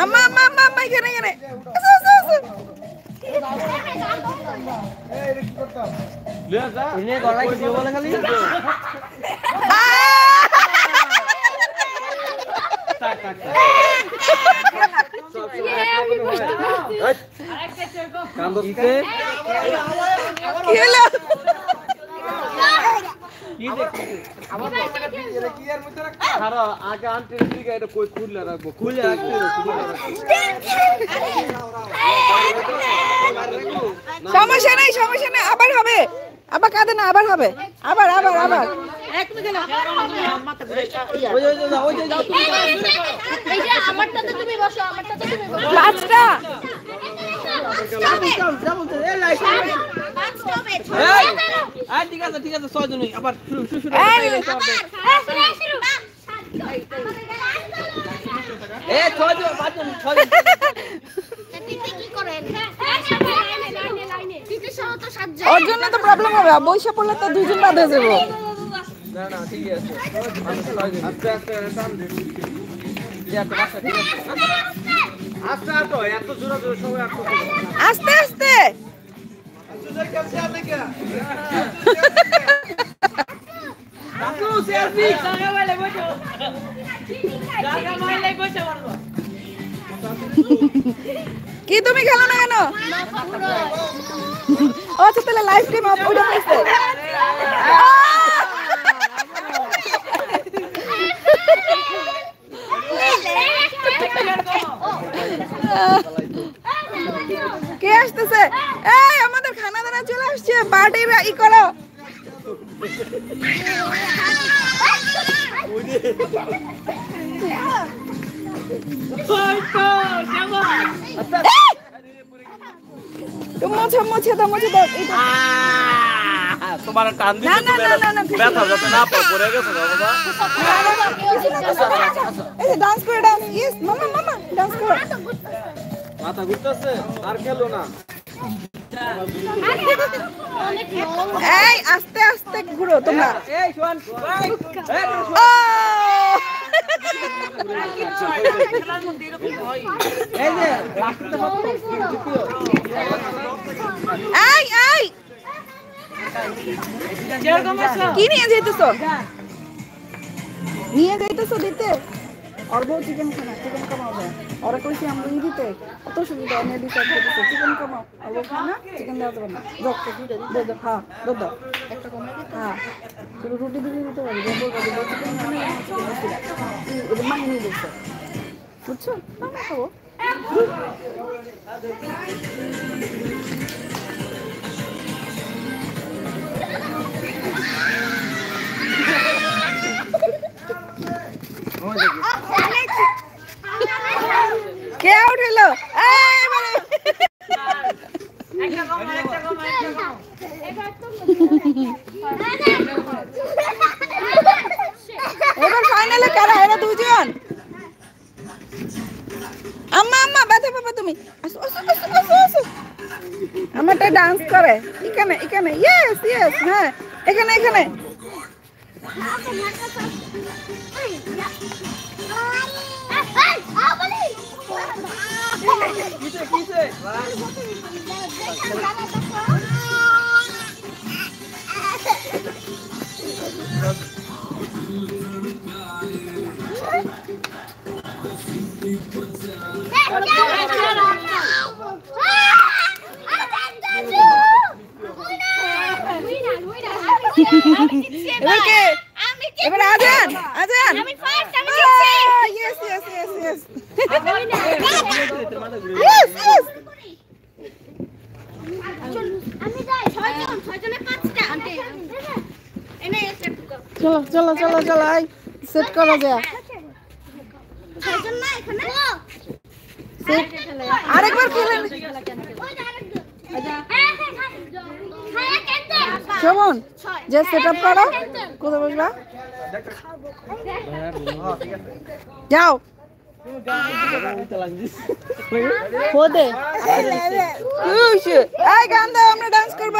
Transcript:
আম্মা আম্মা আম্মা আম্মা এখানে এখানে আসো আসো আসো এই রে কি করতাম লে যা ইনে গলায় কি দিও বলে খালি টাক টাক কাম দিতে কি হলো কি দেখছিস আমার টাকা দিয়ে এর কি এর মধ্যে রাখতে ছাড়ো আগে আন্টির দিকে এটা কই খুলে রাখবো খুলে রাখতে সমস্যা নাই আবার হবে আবার কাঁদে না আবার হবে আবার আবার আবার এক মিনিট না ওই যাও তুমি এই যে আমারটাতে তুমি বসো আমারটাতে তুমি বসো পাঁচটা ঠিক আছে 6 জনই আবার শুরু এ 6 জন 5 জন 6 জন কি করেন লাইনে তিতে সহ তো 7 জন ওর জন্য তো প্রবলেম হবে বইসা পড়লে তো দুইজন বাদ হয়ে যাবে না না ঠিক আছে আস্তে আস্তে টান দে ইয়া তো বাসা ঠিক আছে আস্তে আটো এত জোরে জোরে সবাই আস্তে আস্তে জোরে কাছে আপনি কি কাকু সেলফি জায়গা মাইলে বসো মারবো কি তুমি খেলো না কেন ও আচ্ছা তাহলে লাইভ স্ট্রিম অফ করে দিয়েছে কে আসতেছে এই আমাদের খানা দানা চলে আসছে পার্টি ই করো মুছে দাও তোমার টান দিতে ব্যথা যাতে না পড়ে গেছে বাবা এই ডান্স করে দাও ইয়েস মামা ডান্স করো মাথা ঘুরতেছে আর খেলো না এই আস্তে আস্তে ঘুরো তোমরা এই শোন এই যে লাস্টে এই কি নিয়ে যাইতেছো দিতে और वो चिकन खाना चिकन कमाओ और कोई से हम लोग दिते तो सुविधा ने डिसाइड करते चिकन कमाओ और वो खाना चिकन दाल बना दो दो हां दो একটা কমে দিতে हां শুধু রুটি দিয়ে দিতে পারি বলবো বলবো চিকেন খানা এটা মাইনে দিতে বুঝছো না খাবো কে আউট হলো এবার ফাইনালে কারা এরা দুজন আম্মা ব্যথা পাবা তুমি আসো আমারটা ডান্স করে এখানে ইয়েস হ্যাঁ এখানে কিসে এবার আজান আমি ফার্স্ট আমি জিতছি ইয়েস আমি যাই 6 জনে 5টা আন্টি এনে চলো আই সেট করা যায় 6 জন না এখানে সেট আরেকবার খেলেন শোভন যে সেটআপ করো কোথায় বসবা যাও খোদে এই গান দাও আমরা ডান্স করব